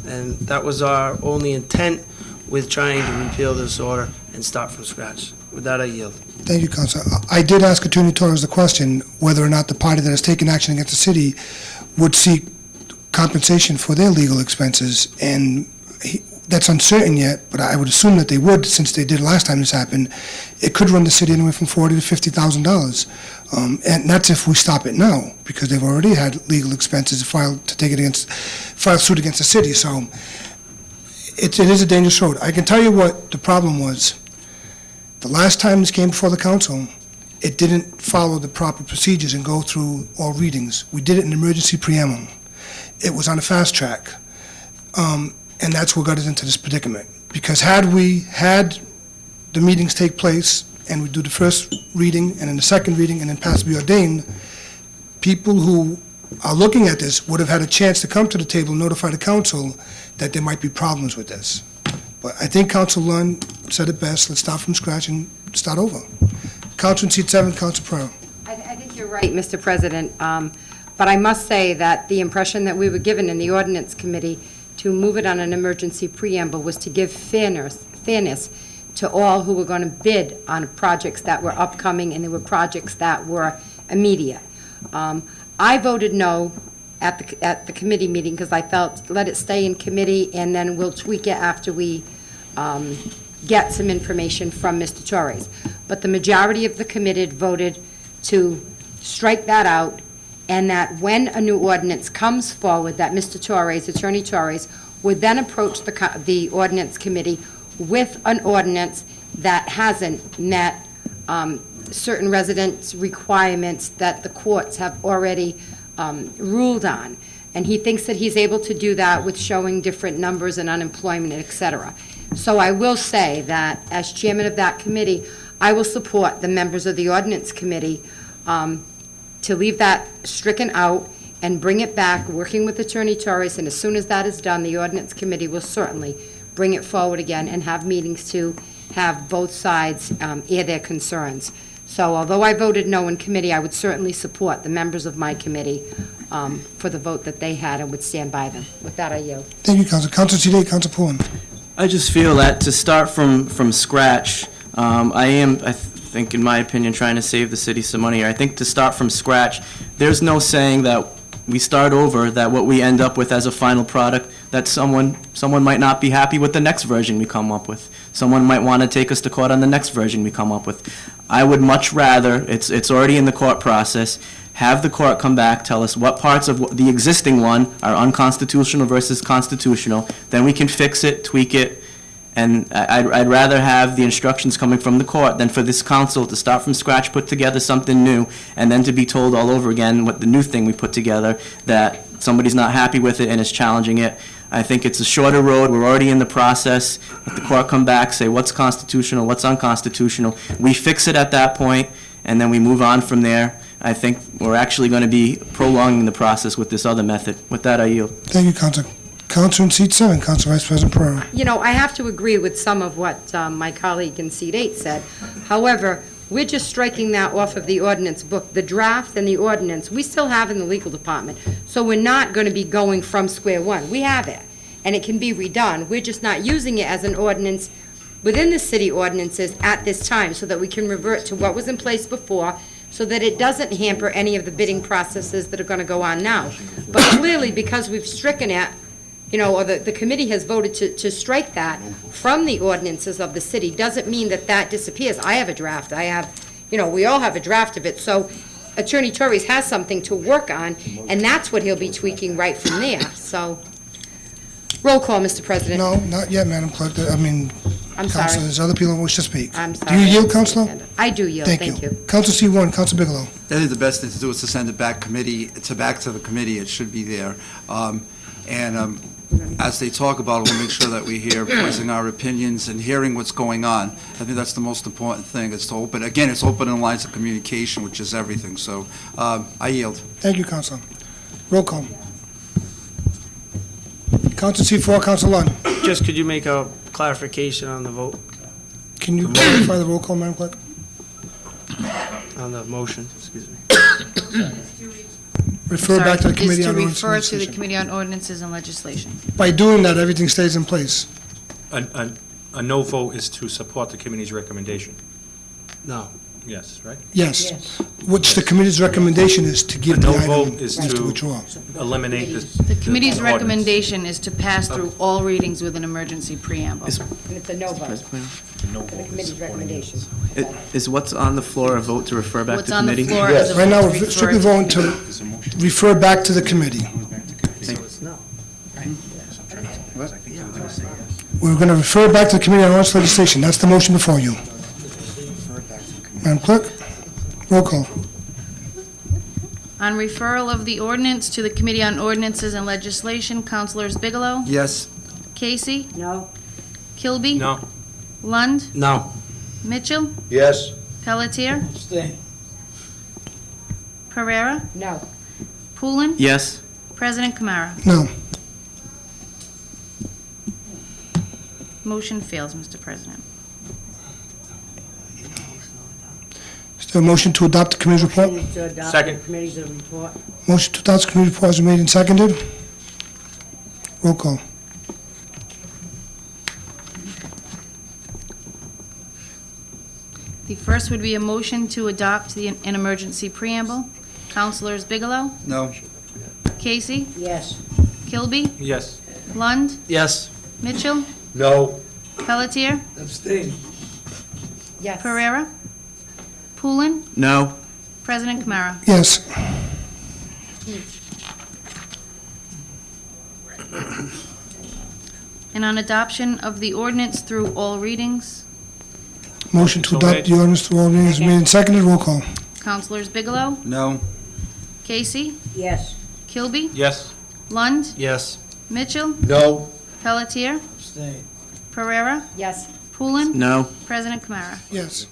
And that was our only intent with trying to repeal this order and start from scratch. With that, I yield. Thank you, Councilor. I did ask Attorney Torres the question whether or not the party that has taken action against the city would seek compensation for their legal expenses, and that's uncertain yet, but I would assume that they would, since they did last time this happened. It could run the city anywhere from $40,000 to $50,000, and that's if we stop it now, because they've already had legal expenses file suit against the city. So it is a dangerous road. I can tell you what the problem was. The last time this came before the council, it didn't follow the proper procedures and go through all readings. We did it in emergency preamble. It was on a fast track. And that's what got us into this predicament. Because had we had the meetings take place and we do the first reading and then the second reading and then pass be ordained, people who are looking at this would have had a chance to come to the table and notify the council that there might be problems with this. But I think Council Lund said it best. Let's start from scratch and start over. Council in seat 7, Council Pereira. I think you're right, Mr. President. But I must say that the impression that we were given in the Ordinance Committee to move it on an emergency preamble was to give fairness to all who were going to bid on projects that were upcoming, and there were projects that were immediate. I voted no at the committee meeting because I felt let it stay in committee and then we'll tweak it after we get some information from Mr. Torres. But the majority of the committee voted to strike that out, and that when a new ordinance comes forward, that Mr. Torres, Attorney Torres, would then approach the ordinance committee with an ordinance that hasn't met certain residents' requirements that the courts have already ruled on. And he thinks that he's able to do that with showing different numbers and unemployment, et cetera. So I will say that as chairman of that committee, I will support the members of the ordinance committee to leave that stricken out and bring it back, working with Attorney Torres, and as soon as that is done, the ordinance committee will certainly bring it forward again and have meetings to have both sides air their concerns. So although I voted no in committee, I would certainly support the members of my committee for the vote that they had and would stand by them. With that, I yield. Thank you, Council. Council seat 8, Council Pullen. I just feel that to start from scratch, I think, in my opinion, trying to save the city some money here. I think to start from scratch, there's no saying that we start over, that what we end up with as a final product, that someone might not be happy with the next version we come up with. Someone might want to take us to court on the next version we come up with. I would much rather, it's already in the court process, have the court come back, tell us what parts of the existing one are unconstitutional versus constitutional, then we can fix it, tweak it, and I'd rather have the instructions coming from the court than for this council to start from scratch, put together something new, and then to be told all over again what the new thing we put together, that somebody's not happy with it and is challenging it. I think it's a shorter road. We're already in the process. Let the court come back, say what's constitutional, what's unconstitutional. We fix it at that point, and then we move on from there. I think we're actually going to be prolonging the process with this other method. With that, I yield. Thank you, Council. Council in seat 7, Council Vice President Pereira. You know, I have to agree with some of what my colleague in seat 8 said. However, we're just striking that off of the ordinance book. The draft and the ordinance, we still have in the legal department. So we're not going to be going from square one. We have it, and it can be redone. We're just not using it as an ordinance within the city ordinances at this time so that we can revert to what was in place before, so that it doesn't hamper any of the bidding processes that are going to go on now. But clearly, because we've stricken it, you know, or the committee has voted to strike that from the ordinances of the city, doesn't mean that that disappears. I have a draft. I have, you know, we all have a draft of it. So Attorney Torres has something to work on, and that's what he'll be tweaking right from there. So, roll call, Mr. President. No, not yet, Madam Clerk. I'm Council, sorry. there's other people who wish to speak. I'm sorry. Do you yield, Councilor? I do yield. Thank you. Council seat 1, Council Bigelow. I think the best thing to do is to send it back to the committee. It should be there. As they talk about it, we'll make sure that we hear, voicing our opinions and hearing what's going on. I think that's the most important thing, is to open, again, it's opening lines of communication, which is everything. So I yield. Thank you, Councilor. Roll call. Council seat 4, Council Lund. Just could you make a clarification on the vote, Can you clarify the roll call, Madam Clerk? on the motion, excuse me? Refer back to the Sorry, Committee on Ordinance and Is to refer to the Legislation. Committee on Ordinances and Legislation. By doing that, everything stays in place. A no vote is to support the committee's recommendation. No. Yes, right? Yes. Which the committee's recommendation is to give A the no item, vote is is to to withdraw. eliminate this. The committee's ordinance. recommendation is to pass through all readings with an emergency preamble. Is- And it's a no vote, the committee's recommendation. Is what's on the floor a vote to refer back What's to on the committee? floor is a Right now, vote to we're refer strictly to voting committee. to refer back to the committee. So it's no. We're going to refer back to the Committee on Ordinance and Legislation. That's the motion before you. Madam Clerk, roll call. On referral of the ordinance to the Committee on Ordinances and Legislation, Councilors Bigelow, Yes. Casey, No? Kilby, No. Lund, No. Mitchell, Yes. Pelletier, Pereira, No. Poulin, Yes. President Kamara. No. Motion fails, Mr. President. Is there a motion to adopt the committee's report? Second. Committee's report. Motion to adopt the committee report has been made and seconded. Roll call. The first would be a motion to adopt an emergency preamble. Councilors Bigelow, No. Casey, Yes. Kilby, Yes. Lund, Yes. Mitchell, No. Pelletier, Yes. Pereira, Poulin, No. President Kamara. Yes. And on adoption of the ordinance through all readings, Motion to So adopt made. the ordinance through all readings has been made and seconded. Roll call. Councilors Bigelow, No. Casey, Yes. Kilby, Yes. Lund, Yes. Mitchell, No. Pelletier, Pereira, Yes. Poulin, No. President Kamara. Yes.